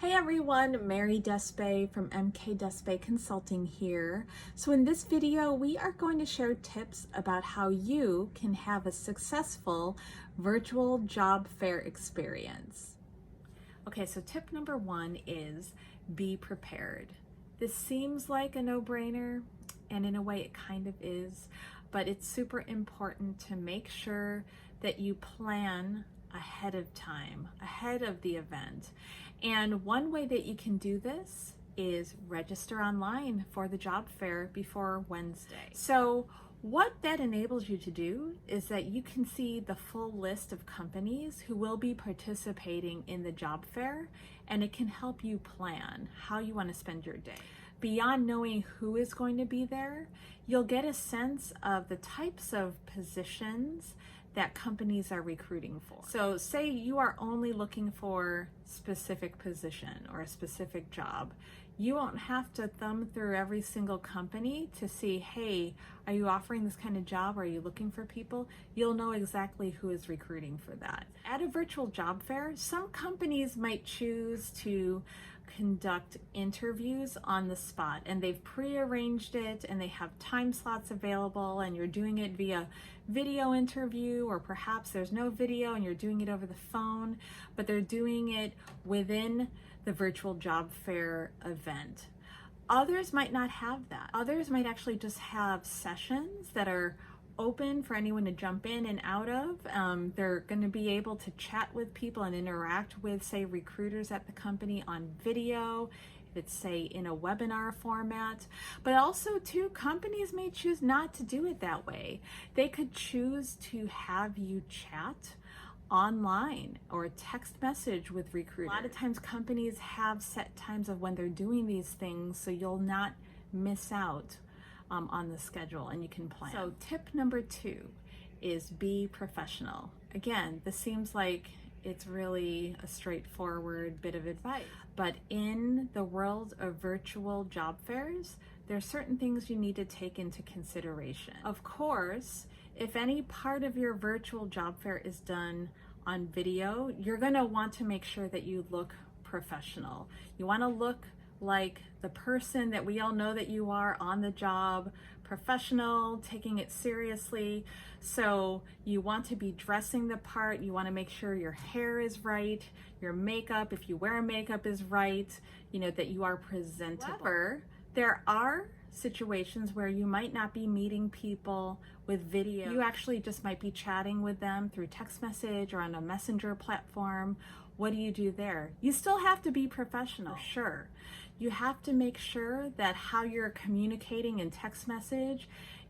Hey everyone, Mary Despe from MK Despe Consulting here. So in this video, we are going to share tips about how you can have a successful virtual job fair experience. Okay, so tip number one is be prepared. This seems like a no-brainer, and in a way it kind of is, but it's super important to make sure that you plan ahead of time, ahead of the event. And one way that you can do this is register online for the job fair before Wednesday. So what that enables you to do is that you can see the full list of companies who will be participating in the job fair, and it can help you plan how you want to spend your day. Beyond knowing who is going to be there, you'll get a sense of the types of positions that companies are recruiting for. So say you are only looking for a specific position or a specific job. You won't have to thumb through every single company to see, hey, are you offering this kind of job? Are you looking for people? You'll know exactly who is recruiting for that. At a virtual job fair, some companies might choose to conduct interviews on the spot, and they've pre-arranged it and they have time slots available, and you're doing it via video interview, or perhaps there's no video and you're doing it over the phone, but they're doing it within the virtual job fair event. Others might not have that. Others might actually just have sessions that are open for anyone to jump in and out of. They're going to be able to chat with people and interact with, say, recruiters at the company on video, if it's, say, in a webinar format. But also, too, companies may choose not to do it that way. They could choose to have you chat online or text message with recruiters. A lot of times companies have set times of when they're doing these things, so you'll not miss out on the schedule, and you can plan. So tip number two is be professional. Again, this seems like it's really a straightforward bit of advice, but in the world of virtual job fairs, there are certain things you need to take into consideration. Of course, if any part of your virtual job fair is done on video, you're going to want to make sure that you look professional. You want to look like the person that we all know that you are on the job, professional, taking it seriously. So you want to be dressing the part. You want to make sure your hair is right, your makeup, if you wear makeup, is right, that you are presentable. However, there are situations where you might not be meeting people with video. You actually just might be chatting with them through text message or on a messenger platform. What do you do there? You still have to be professional, sure. You have to make sure that how you're communicating in text message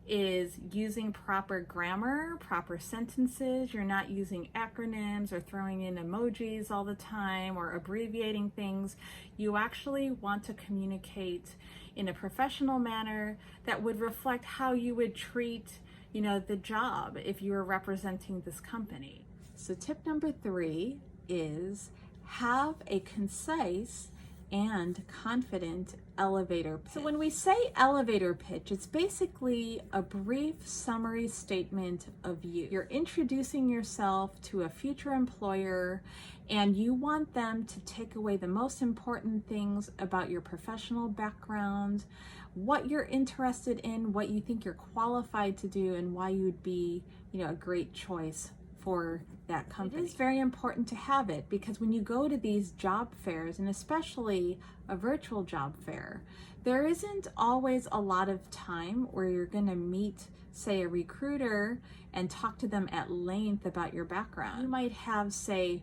is using proper grammar, proper sentences. You're not using acronyms or throwing in emojis all the time or abbreviating things. You actually want to communicate in a professional manner that would reflect how you would treat, the job if you were representing this company. So tip number three is have a concise and confident elevator pitch. So when we say elevator pitch, it's basically a brief summary statement of you. You're introducing yourself to a future employer, and you want them to take away the most important things about your professional background, what you're interested in, what you think you're qualified to do, and why you'd be, a great choice for that company. It is very important to have it, because when you go to these job fairs, and especially a virtual job fair, there isn't always a lot of time where you're going to meet, say, a recruiter and talk to them at length about your background. You might have, say,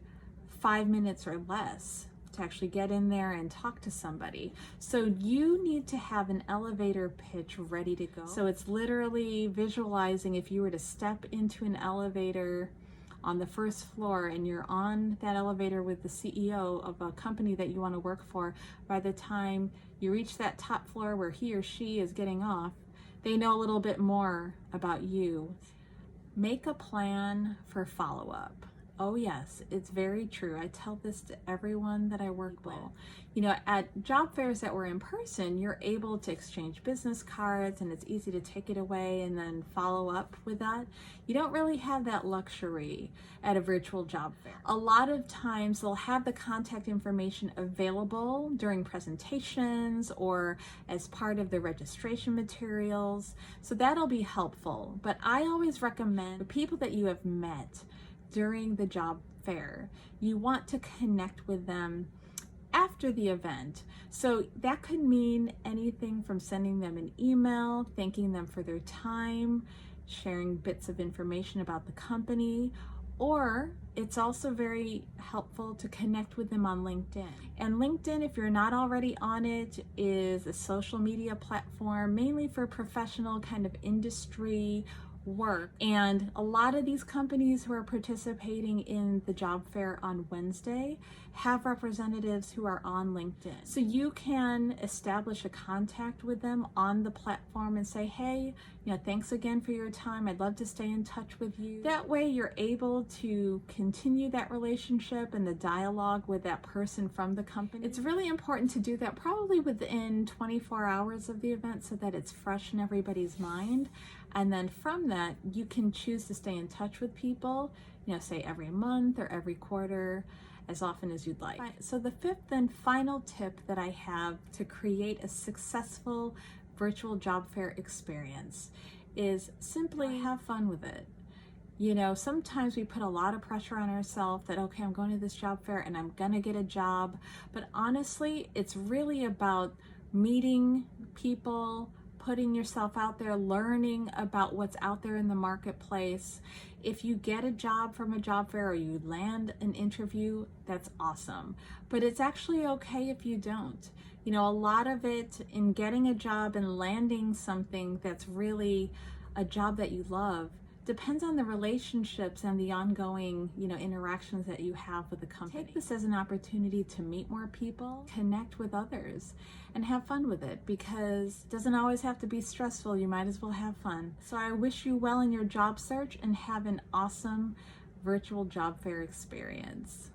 5 minutes or less to actually get in there and talk to somebody. So you need to have an elevator pitch ready to go. So it's literally visualizing if you were to step into an elevator on the first floor and you're on that elevator with the CEO of a company that you want to work for. By the time you reach that top floor where he or she is getting off, they know a little bit more about you. Make a plan for follow-up. Oh yes, it's very true. I tell this to everyone that I work with. You know, at job fairs that were in person, you're able to exchange business cards and it's easy to take it away and then follow up with that. You don't really have that luxury at a virtual job fair. A lot of times they'll have the contact information available during presentations or as part of the registration materials. So that'll be helpful. But I always recommend the people that you have met during the job fair, you want to connect with them after the event. So that could mean anything from sending them an email, thanking them for their time, sharing bits of information about the company, or it's also very helpful to connect with them on LinkedIn. And LinkedIn, if you're not already on it, is a social media platform mainly for professional kind of industry work. And a lot of these companies who are participating in the job fair on Wednesday have representatives who are on LinkedIn. So you can establish a contact with them on the platform and say, hey, you know, thanks again for your time. I'd love to stay in touch with you. That way you're able to continue that relationship and the dialogue with that person from the company. It's really important to do that probably within 24 hours of the event so that it's fresh in everybody's mind. And then from that, you can choose to stay in touch with people, you know, say every month or every quarter, as often as you'd like. So the fifth and final tip that I have to create a successful virtual job fair experience is simply have fun with it. You know, sometimes we put a lot of pressure on ourselves that, okay, I'm going to this job fair and I'm gonna get a job. But honestly, it's really about meeting people, putting yourself out there, learning about what's out there in the marketplace. If you get a job from a job fair or you land an interview, that's awesome. But it's actually okay if you don't. You know, a lot of it in getting a job and landing something that's really a job that you love depends on the relationships and the ongoing, you know, interactions that you have with the company. Take this as an opportunity to meet more people, connect with others, and have fun with it, because it doesn't always have to be stressful. You might as well have fun. So I wish you well in your job search and have an awesome virtual job fair experience.